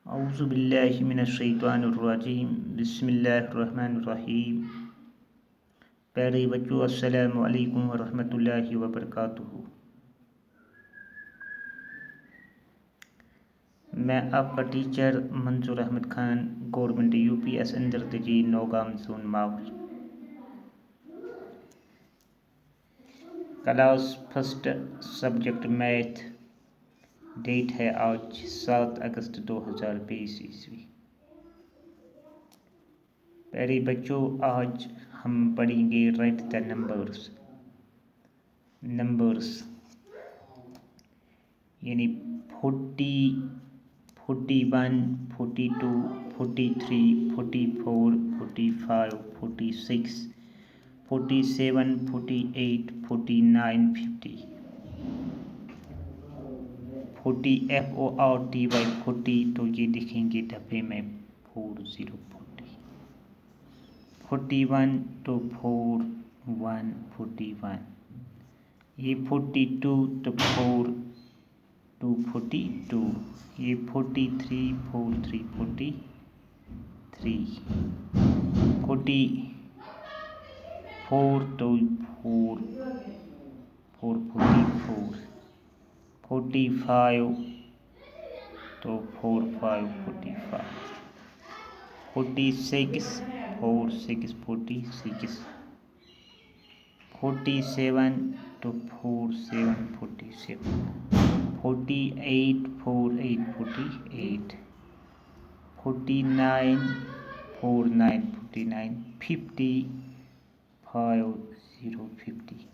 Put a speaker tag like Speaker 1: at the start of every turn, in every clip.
Speaker 1: اعوذ باللہ من الشیطان الرجیم بسم اللہ الرحمن الرحیم۔ پیارے بچوں، السلام علیکم ورحمۃ اللہ وبرکاتہ۔ میں آپ کا teacher Manzoor Ahmad Khan, government U P S اندر تجی نوگام زون ماول۔ Class first, subject math. Date ہے آج 7 اگست 2020 ء۔ پیارے بچوں، آج ہم پڑھیں گے رائٹ دا نمبرز یعنی 40، 41، 42، 43، 44، 45، 46، 47، 48، 49، 50۔ 40 FORTY تو یہ لکھیں گے ڈبے میں 40 40۔ 41 تو 41 41۔ یہ 42 تو 4 2 42۔ یہ 43 43 43۔ 44 تو 4 4 44۔ 45 تو 4 5 45۔ 46 4 6 46۔ 47 تو 4 7 47۔ 48 4 8 48۔ 49 4 9 49۔ 50 5 0 50۔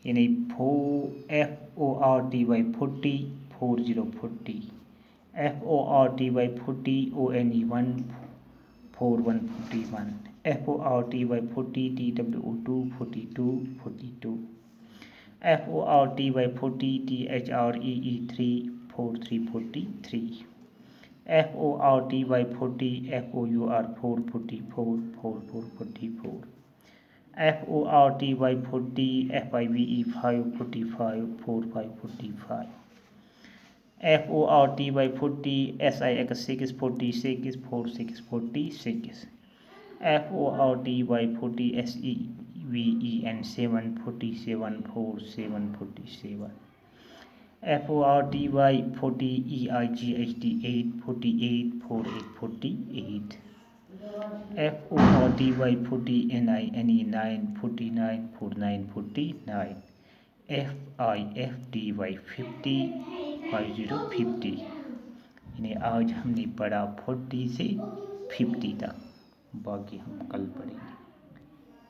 Speaker 1: یعنی FORTY 40 40 40۔ FORTY 40 ONE 1 41 41۔ FORTY 40 TWO 2 42 42۔ FORTY 40 THREE 3 43 43۔ FORTY 40 FOUR 4 44 44 44۔ FORTY 40 FIVE 5 45 45 45۔ FORTY 40 SIX 6 46 46 46۔ FORTY 40 SEVEN 7 47 47 47۔ FORTY 40 EIGHT 8 48 48 48۔ FORTY 40 NINE 9 49 49 49۔ FIFTY 50 50 50۔ یعنی آج ہم نے پڑھا 40 سے 50 تک، باقی ہم کل پڑھیں گے۔